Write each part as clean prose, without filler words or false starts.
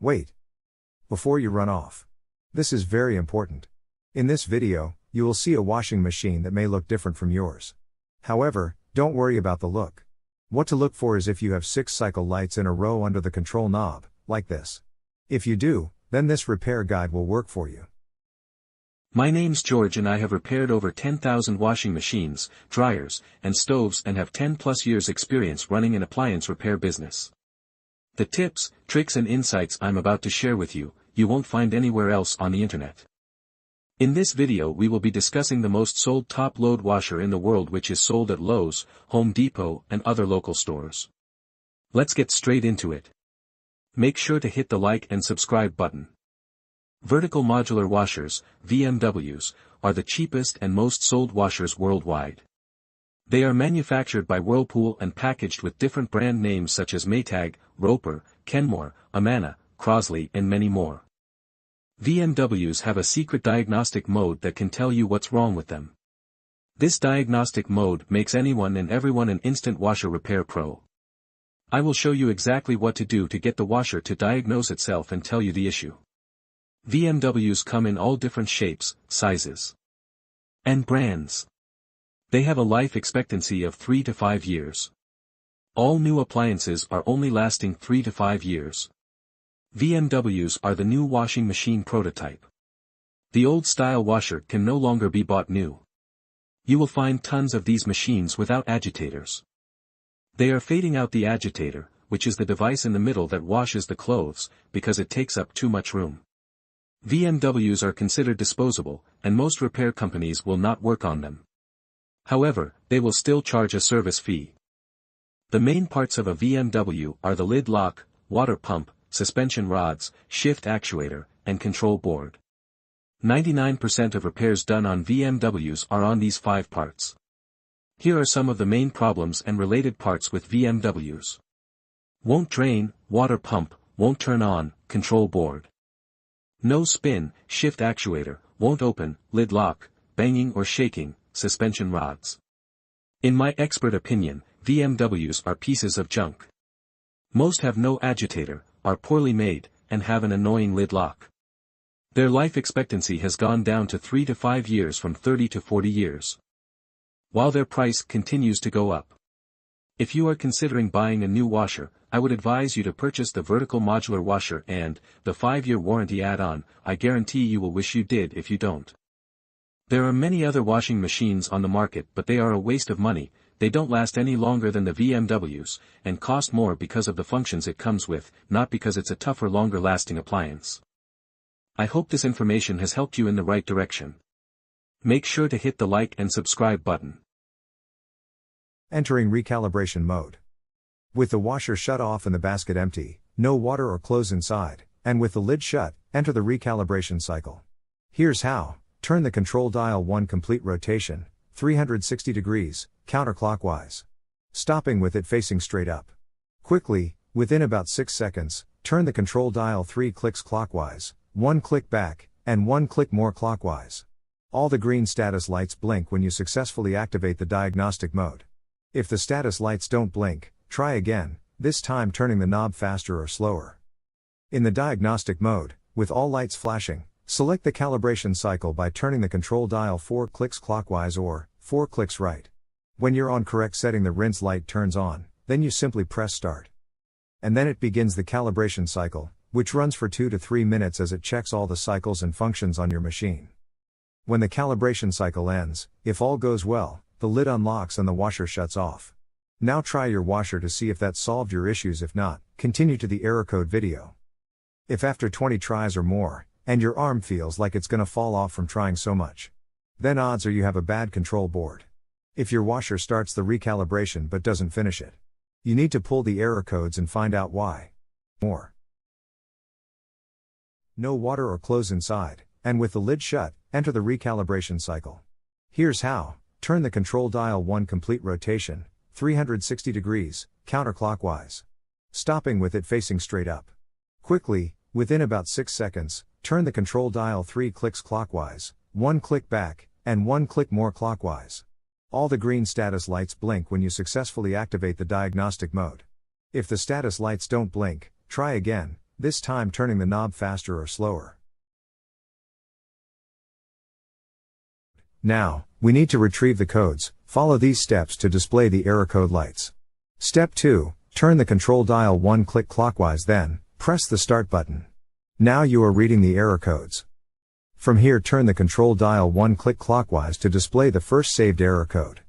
Wait. Before you run off. This is very important. In this video, you will see a washing machine that may look different from yours. However, don't worry about the look. What to look for is if you have 6 cycle lights in a row under the control knob, like this. If you do, then this repair guide will work for you. My name's George and I have repaired over 10,000 washing machines, dryers, and stoves and have 10+ years experience running an appliance repair business. The tips, tricks and insights I'm about to share with you, you won't find anywhere else on the internet. In this video we will be discussing the most sold top-load washer in the world, which is sold at Lowe's, Home Depot and other local stores. Let's get straight into it. Make sure to hit the like and subscribe button. Vertical modular washers, VMWs, are the cheapest and most sold washers worldwide. They are manufactured by Whirlpool and packaged with different brand names such as Maytag, Repairman, Kenmore, Amana, Crosley and many more. VMWs have a secret diagnostic mode that can tell you what's wrong with them. This diagnostic mode makes anyone and everyone an instant washer repair pro. I will show you exactly what to do to get the washer to diagnose itself and tell you the issue. VMWs come in all different shapes, sizes, and brands. They have a life expectancy of 3 to 5 years. All new appliances are only lasting 3 to 5 years. VMWs are the new washing machine prototype. The old-style washer can no longer be bought new. You will find tons of these machines without agitators. They are fading out the agitator, which is the device in the middle that washes the clothes, because it takes up too much room. VMWs are considered disposable, and most repair companies will not work on them. However, they will still charge a service fee. The main parts of a VMW are the lid lock, water pump, suspension rods, shift actuator, and control board. 99% of repairs done on VMWs are on these 5 parts. Here are some of the main problems and related parts with VMWs. Won't drain, water pump, won't turn on, control board. No spin, shift actuator, won't open, lid lock, banging or shaking, suspension rods. In my expert opinion, VMWs are pieces of junk. Most have no agitator, are poorly made, and have an annoying lid lock. Their life expectancy has gone down to 3 to 5 years from 30 to 40 years. While their price continues to go up. If you are considering buying a new washer, I would advise you to purchase the vertical modular washer and the 5-year warranty add-on. I guarantee you will wish you did if you don't. There are many other washing machines on the market, but they are a waste of money. They don't last any longer than the VMWs, and cost more because of the functions it comes with, not because it's a tougher, longer-lasting appliance. I hope this information has helped you in the right direction. Make sure to hit the like and subscribe button. Entering recalibration mode. With the washer shut off and the basket empty, no water or clothes inside, and with the lid shut, enter the recalibration cycle. Here's how. Turn the control dial 1 complete rotation, 360 degrees, counterclockwise. Stopping with it facing straight up. Quickly, within about 6 seconds, turn the control dial 3 clicks clockwise, 1 click back, and 1 click more clockwise. All the green status lights blink when you successfully activate the diagnostic mode. If the status lights don't blink, try again, this time turning the knob faster or slower. In the diagnostic mode, with all lights flashing, select the calibration cycle by turning the control dial 4 clicks clockwise or 4 clicks right. When you're on correct setting, the rinse light turns on, then you simply press start. And then it begins the calibration cycle, which runs for 2 to 3 minutes as it checks all the cycles and functions on your machine. When the calibration cycle ends, if all goes well, the lid unlocks and the washer shuts off. Now try your washer to see if that solved your issues. If not, continue to the error code video. If after 20 tries or more, and your arm feels like it's gonna fall off from trying so much, then odds are you have a bad control board. If your washer starts the recalibration but doesn't finish it, you need to pull the error codes and find out why. More. No water or clothes inside, and with the lid shut, enter the recalibration cycle. Here's how. Turn the control dial 1 complete rotation, 360 degrees, counterclockwise. Stopping with it facing straight up. Quickly, within about 6 seconds, turn the control dial 3 clicks clockwise, 1 click back, and 1 click more clockwise. All the green status lights blink when you successfully activate the diagnostic mode. If the status lights don't blink, try again, This time turning the knob faster or slower. Now, we need to retrieve the codes. Follow these steps to display the error code lights. Step 2, turn the control dial 1 click clockwise, then press the start button. Now you are reading the error codes. From here turn the control dial 1 click clockwise to display the first saved error code.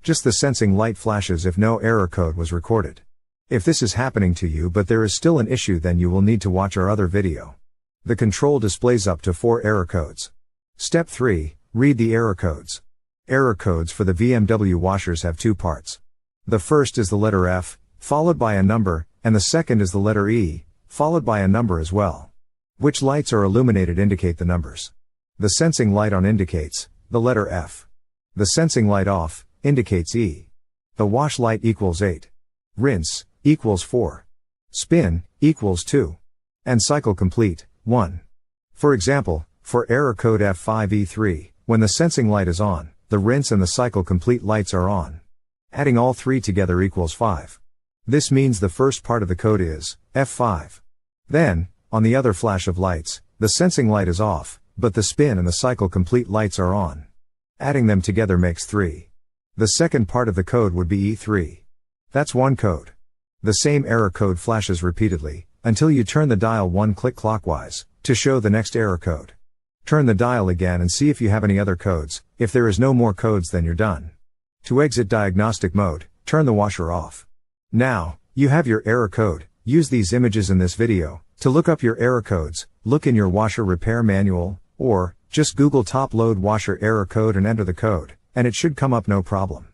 Just the sensing light flashes if no error code was recorded. If this is happening to you but there is still an issue, then you will need to watch our other video. The control displays up to 4 error codes. Step 3, read the error codes. Error codes for the BMW washers have 2 parts. The first is the letter F, followed by a number, and the second is the letter E, followed by a number as well. Which lights are illuminated indicate the numbers. The sensing light on indicates the letter F. The sensing light off indicates E. The wash light equals 8. Rinse equals 4. Spin equals 2. And cycle complete 1. For example, for error code F5E3, when the sensing light is on, the rinse and the cycle complete lights are on. Adding all 3 together equals 5. This means the first part of the code is F5. Then, on the other flash of lights, the sensing light is off, but the spin and the cycle complete lights are on. Adding them together makes 3. The second part of the code would be E3. That's one code. The same error code flashes repeatedly, until you turn the dial 1 click clockwise, to show the next error code. Turn the dial again and see if you have any other codes. If there is no more codes, then you're done. To exit diagnostic mode, turn the washer off. Now, you have your error code. Use these images in this video to look up your error codes. Look in your washer repair manual, or just Google top load washer error code and enter the code, and it should come up no problem.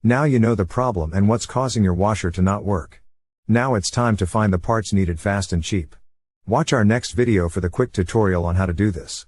Now you know the problem and what's causing your washer to not work. Now it's time to find the parts needed fast and cheap. Watch our next video for the quick tutorial on how to do this.